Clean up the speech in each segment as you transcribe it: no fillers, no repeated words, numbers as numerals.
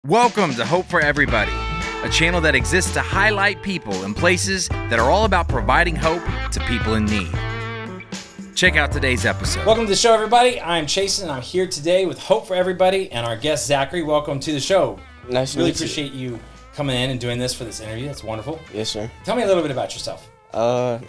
Welcome to Hope for Everybody, a channel that exists to highlight people and places that are all about providing hope to people in need. Check out today's episode. Welcome to the show, everybody. I'm Chase, and I'm here today with Hope for Everybody and our guest, Zachary. Welcome to the show. Nice to really meet you. appreciate you coming in and doing this for this interview. That's wonderful. Yes, sir. Tell me a little bit about yourself. My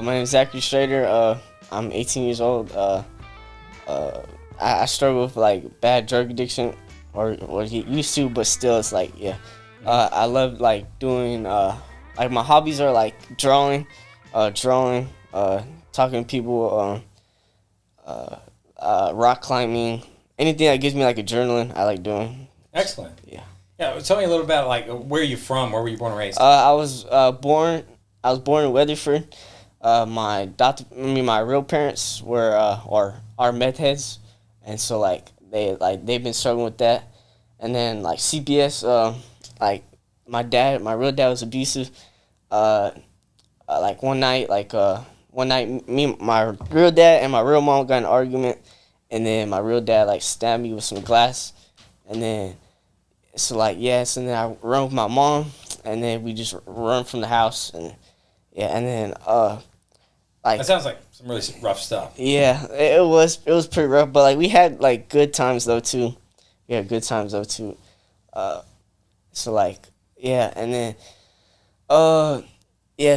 name is Zachary Strader. I'm 18 years old. I struggle with like bad drug addiction, or what he used to, but still, it's like I love like doing like my hobbies are like drawing, talking to people, rock climbing, anything that gives me like adrenaline. I like doing. Excellent. Yeah. Yeah. Tell me a little about like where are you from? Where were you born and raised? I was born in Weatherford. My real parents were are meth heads, and so they've been struggling with that. And then like CPS, my real dad was abusive. One night, my real dad and my real mom got in an argument, and then my real dad like stabbed me with some glass, and then so then I run with my mom, and then we just run from the house, and then that sounds like some really rough stuff. Yeah, it was pretty rough, but like we had like good times though too. And then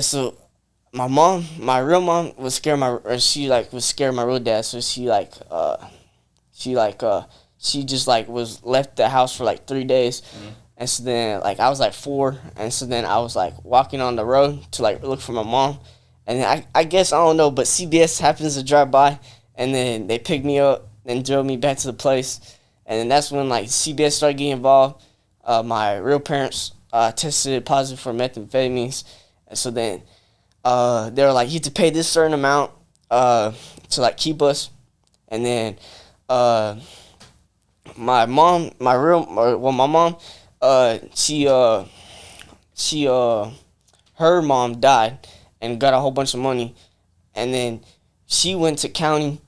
so my real mom was scared was scared of my real dad, so she just like was left the house for like 3 days. Mm-hmm. And so then like I was like 4, and so then I was like walking on the road to like look for my mom. And then I guess, I don't know, but CBS happens to drive by, and then they picked me up and drove me back to the place. And then that's when, like, CBS started getting involved. My real parents tested positive for methamphetamines. And so then they were like, you have to pay this certain amount to, like, keep us. And then my mom, her mom died and got a whole bunch of money, and then she went to county,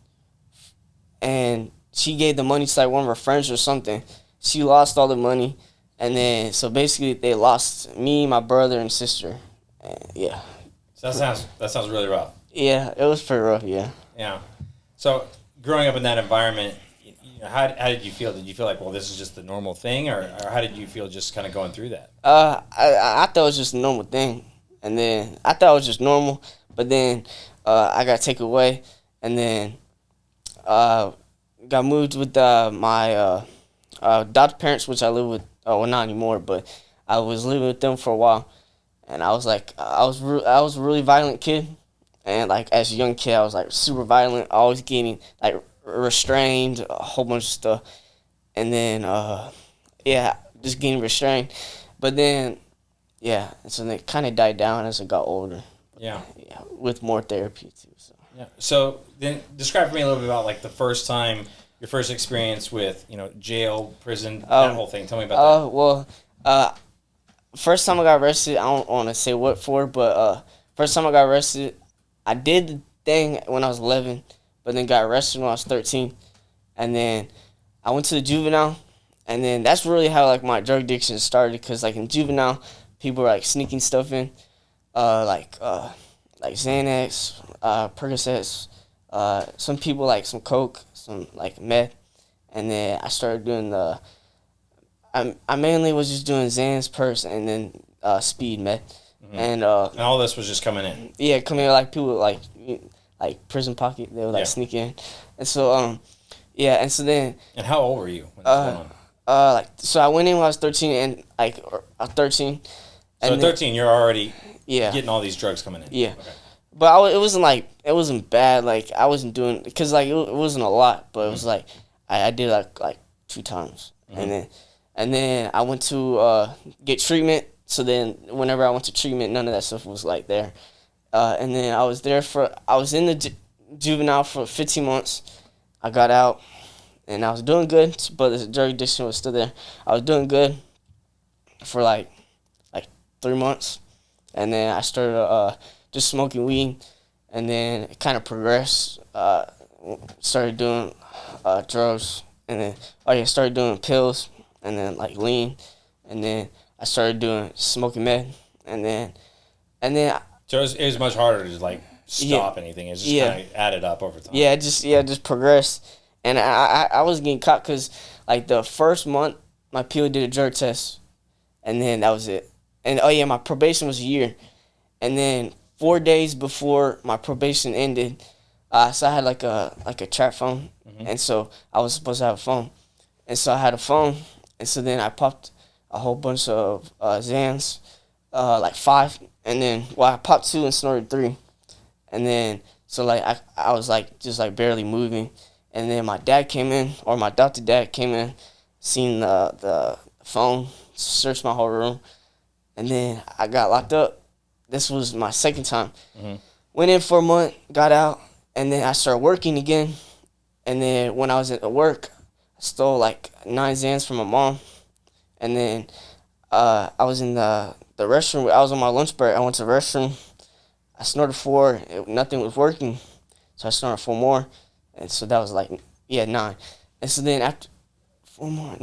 and she gave the money to like one of her friends or something. She lost all the money, and then so basically they lost me, my brother, and sister. Yeah. So that sounds really rough. Yeah, it was pretty rough. Yeah. Yeah. So growing up in that environment, how did you feel? Did you feel like, well, this is just the normal thing, or how did you feel just kind of going through that? I thought it was just a normal thing. And then I thought it was just normal, but then I got taken away, and then got moved with my adopted parents, which I live with. Well, not anymore, but I was living with them for a while, and I was like, I was a really violent kid, and like as a young kid, I was like super violent, always getting like restrained, a whole bunch of stuff, and then just getting restrained, but then. Yeah, and so they kind of died down as I got older. Yeah. Yeah, with more therapy too. So. Yeah. So then, describe for me a little bit about like your first experience with jail, prison, that whole thing. Tell me about that. First time I got arrested, I don't want to say what for, but first time I got arrested, I did the thing when I was 11, but then got arrested when I was 13, and then I went to the juvenile, and then that's really how like my drug addiction started, because like in juvenile. People were like sneaking stuff in, like Xanax, Percocets, some people like some coke, some like meth, and then I started doing I mainly was just doing Xans, Perc, and then speed meth, mm-hmm. And all this was just coming in. Yeah, coming in like people like prison pocket, they would like sneak in, and so and so then. And how old were you when this was going on? So I went in when I was 13, and like I was 13. So at 13, you're already Yeah. Getting all these drugs coming in. Yeah. Okay. But it wasn't bad. Like, I wasn't doing, because, like, it wasn't a lot, but it was, like, I did, like 2 times. Mm-hmm. And then I went to get treatment. So then whenever I went to treatment, none of that stuff was, like, there. And then I was in the juvenile for 15 months. I got out, and I was doing good, but the drug addiction was still there. I was doing good for, like 3 months. And then I started just smoking weed, and then it kind of progressed. Started doing drugs, and then I started doing pills, and then like lean, and then I started doing smoking meth, and then So it was much harder to like stop anything. It just kind of added up over time. Yeah, it just progressed, and I was getting caught because like the first month my PO did a drug test, and then that was it. And my probation was a year, and then 4 days before my probation ended, so I had like a trap phone, and so I was supposed to have a phone, and so I had a phone, and so then I popped a whole bunch of Xans, like 5, and then I popped 2 and snorted 3. And then, so, like, I was, like, just, like, barely moving. And then my dad came in, or my adopted dad came in, seen the phone, searched my whole room. And then I got locked up. This was my second time. Went in for a month, got out, and then I started working again. And then when I was at work, I stole, like, 9 Xans from my mom. And then I was in the restroom. I was on my lunch break. I went to the restroom. I snorted 4. Nothing was working, so I snorted 4 more, and so that was like 9. And so then after 4 more,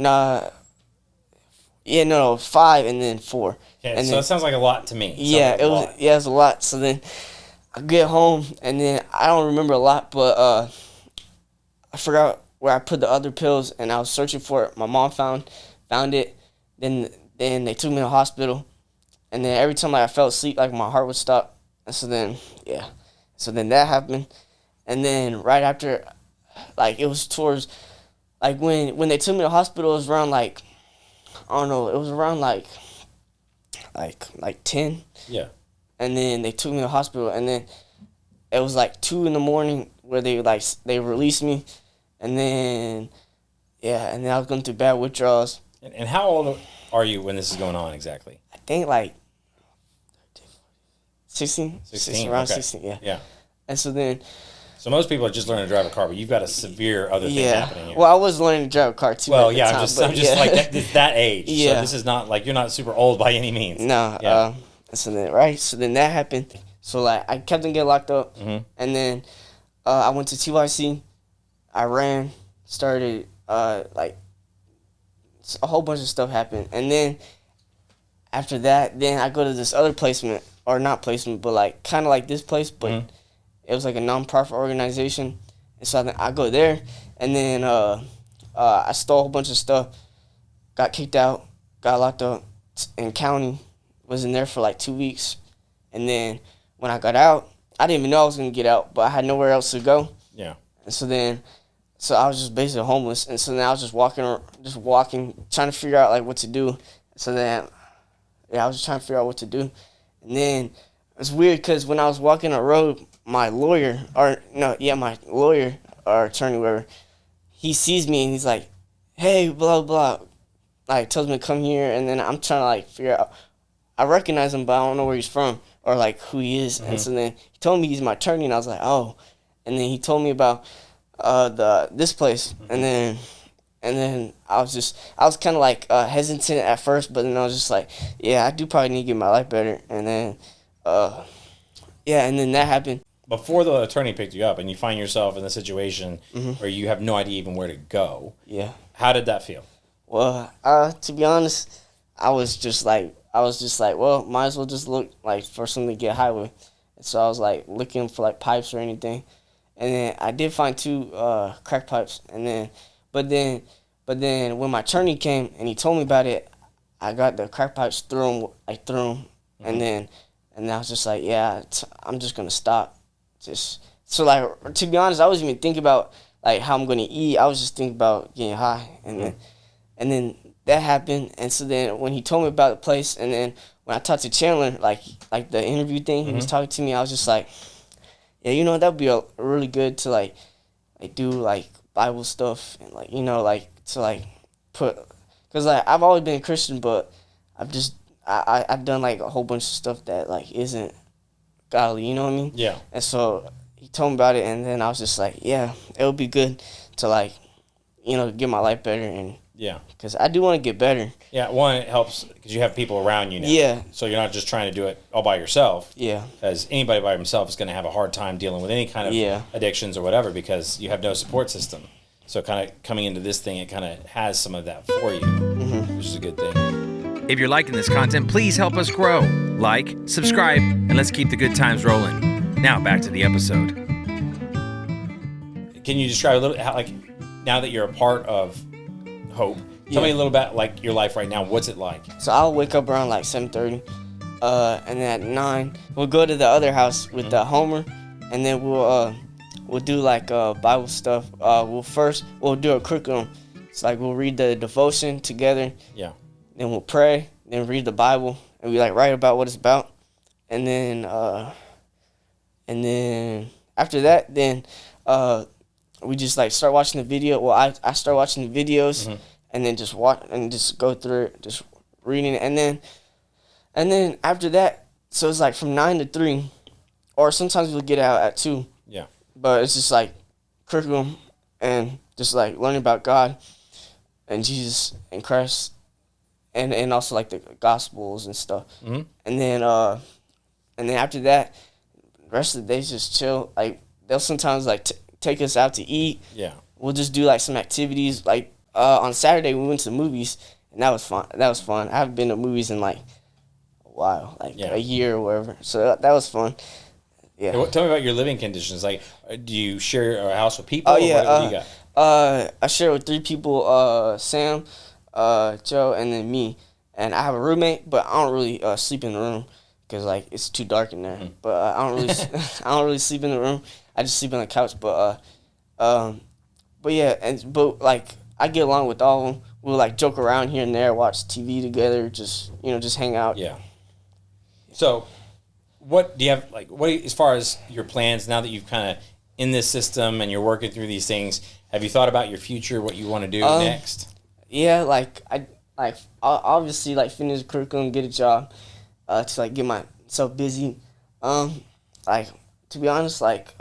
5 and then 4. Okay, and so then, that sounds like a lot to me. Yeah, it was a lot. So then I get home, and then I don't remember a lot, but I forgot where I put the other pills, and I was searching for it. My mom found it. Then they took me to the hospital, and then every time I fell asleep, like my heart would stop. And so then that happened, and then right after, like it was towards, like when they took me to the hospital, it was around like, I don't know, it was around like 10. Yeah. And then they took me to the hospital, and then it was like 2 in the morning where they released me, and then and then I was going through bad withdrawals. And how old are you when this is going on exactly? I think like 16, around okay. 16, yeah. Yeah. And so then... So most people are just learning to drive a car, but you've got a severe other thing happening here. Well, I was learning to drive a car too. Well, at the time, I'm just like that age. Yeah. So this is not like you're not super old by any means. No. Yeah. So then that happened. So like I kept on getting locked up, and then I went to TYC. I ran, started like a whole bunch of stuff happened, and then after that, then I go to this other placement. Or not placement, but like kind of like this place, but it was like a non-profit organization. And so I go there, and then I stole a whole bunch of stuff, got kicked out, got locked up in county, was in there for like 2 weeks. And then when I got out, I didn't even know I was going to get out, but I had nowhere else to go. Yeah. And so I was just basically homeless. And so then I was just walking, trying to figure out like what to do. So then, I was just trying to figure out what to do. And then it's weird because when I was walking the road, my lawyer or attorney, whatever, he sees me and he's like, "Hey, blah blah," like tells me to come here. And then I'm trying to like figure out. I recognize him, but I don't know where he's from or like who he is. And so then he told me he's my attorney, and I was like, "Oh." And then he told me about this place, and then I was kind of like hesitant at first, but then I was just like, yeah, I do probably need to get my life better. And then, and then that happened. Before the attorney picked you up and you find yourself in a situation where you have no idea even where to go. Yeah. How did that feel? Well, to be honest, I was just like, well, might as well just look like for something to get high with. And so I was like looking for like pipes or anything. And then I did find 2 crack pipes, and then. But then when my attorney came and he told me about it, I got the crack pipes through him, and then I was just like, I'm just gonna stop. So like, to be honest, I wasn't even thinking about like how I'm gonna eat. I was just thinking about getting high, and then that happened. And so then when he told me about the place, and then when I talked to Chandler, like the interview thing, he was talking to me. I was just like, yeah, that'd be really good to like do like Bible stuff and like to like put, because like I've always been a Christian, but I've done like a whole bunch of stuff that like isn't godly, you know what I mean? Yeah. And so he told me about it, and then I was just like, yeah, it would be good to like get my life better, and because I do want to get better. Yeah, one, it helps because you have people around you now. Yeah. So you're not just trying to do it all by yourself. Yeah. Because anybody by himself is going to have a hard time dealing with any kind of addictions or whatever because you have no support system. So kind of coming into this thing, it kind of has some of that for you, which is a good thing. If you're liking this content, please help us grow. Like, subscribe, and let's keep the good times rolling. Now back to the episode. Can you describe a little how, like, now that you're a part of Hope, tell me a little about like your life right now. What's it like? So I'll wake up around like 7:30, and then at 9 we'll go to the other house with the Homer, and then we'll do like Bible stuff. We'll do a curriculum. It's like we'll read the devotion together. Yeah. Then we'll pray. Then read the Bible, and we like write about what it's about. And then after that, then we just like start watching the video. Well, I start watching the videos, and then just watch and just go through it, just reading it, and then after that, so it's like from 9 to 3, or sometimes we'll get out at 2. Yeah. But it's just like curriculum and just like learning about God and Jesus and Christ, and also like the Gospels and stuff. And then after that, the rest of the days just chill. Like they'll sometimes like take us out to eat. Yeah. We'll just do like some activities. Like on Saturday we went to the movies, and that was fun. I haven't been to movies in like a while, like a year or whatever. So that was fun. Yeah. Hey, tell me about your living conditions. Like, do you share a house with people? Oh yeah. What do you got? I share with 3 people: Sam, Joe, and then me. And I have a roommate, but I don't really sleep in the room because like it's too dark in there. But I don't really sleep in the room. I just sleep on the couch. But yeah, but like I get along with all of them. We'll like joke around here and there, watch TV together, just hang out. Yeah. So, what do you have, like, what as far as your plans now that you've kind of in this system and you're working through these things? Have you thought about your future, what you want to do next? Yeah, like I'll obviously like finish the curriculum, get a job, to like get myself busy. Like to be honest, like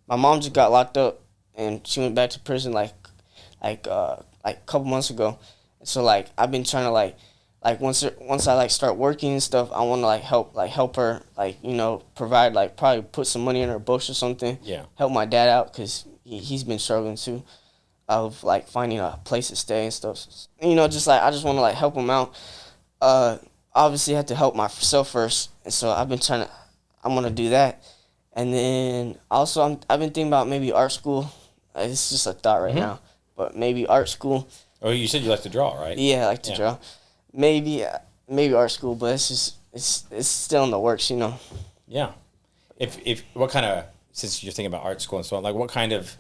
my mom just got locked up and she went back to prison like a couple months ago. So like I've been trying to like once I like start working and stuff, I want to like help her, like provide, like probably put some money in her books or something. Yeah. Help my dad out because he's been struggling too, of like finding a place to stay and stuff. Just like I just want to like help him out. Obviously I have to help myself first, and so I'm gonna do that. And then also I've been thinking about maybe art school. It's just a thought right now, but maybe art school. Oh, you said you like to draw, right? Yeah, I like to draw. Maybe art school, but it's still in the works, Yeah. If what kind of, since you're thinking about art school and so on, like what kind of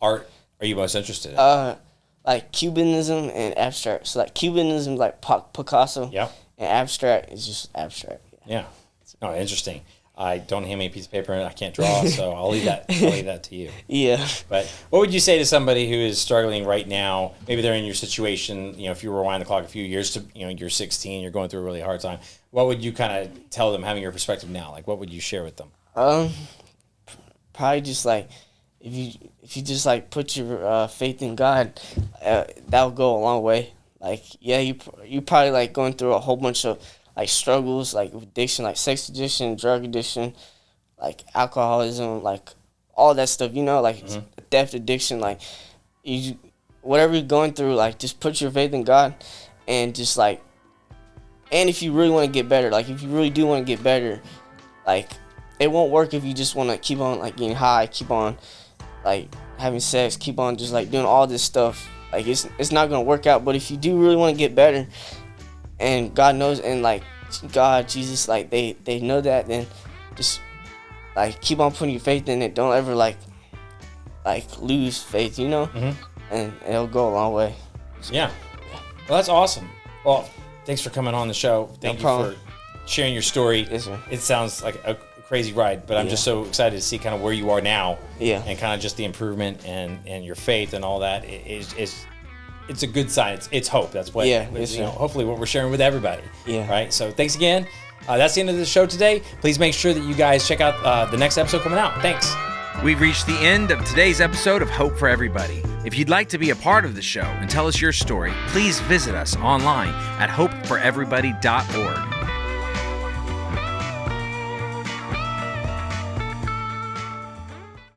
art are you most interested in? Like Cubanism and abstract. So like Cubanism, like Picasso. Yeah. And abstract is just abstract. Yeah. Oh, interesting. I don't hand me a piece of paper and I can't draw, so I'll leave that to you. Yeah. But what would you say to somebody who is struggling right now? Maybe they're in your situation, if you rewind the clock a few years to, you're 16, you're going through a really hard time. What would you kind of tell them, having your perspective now? Like, what would you share with them? Probably just like, if you just like put your faith in God, that'll go a long way. Like, yeah, you probably like going through a whole bunch of like struggles, like addiction, like sex addiction, drug addiction, like alcoholism, like all that stuff, like theft addiction, like whatever you're going through, like just put your faith in God, and just like, and if you really want to get better, like if you really do want to get better, like it won't work if you just want to keep on like getting high, keep on like having sex, keep on just like doing all this stuff. Like it's not gonna work out. But if you do really want to get better, and God knows, and like God, Jesus, like they know that, then just like keep on putting your faith in it. Don't ever like lose faith, and it'll go a long way. Yeah. Well, that's awesome. Well, thanks for coming on the show. Thank you for sharing your story. Yes, sir. It sounds like a crazy ride, but I'm just so excited to see kind of where you are now. Yeah. And kind of just the improvement and your faith and all that. It's a good sign. It's hope. That's what, hopefully what we're sharing with everybody. Yeah. Right. So thanks again. That's the end of the show today. Please make sure that you guys check out the next episode coming out. Thanks. We've reached the end of today's episode of Hope for Everybody. If you'd like to be a part of the show and tell us your story, please visit us online at hopeforeverybody.org.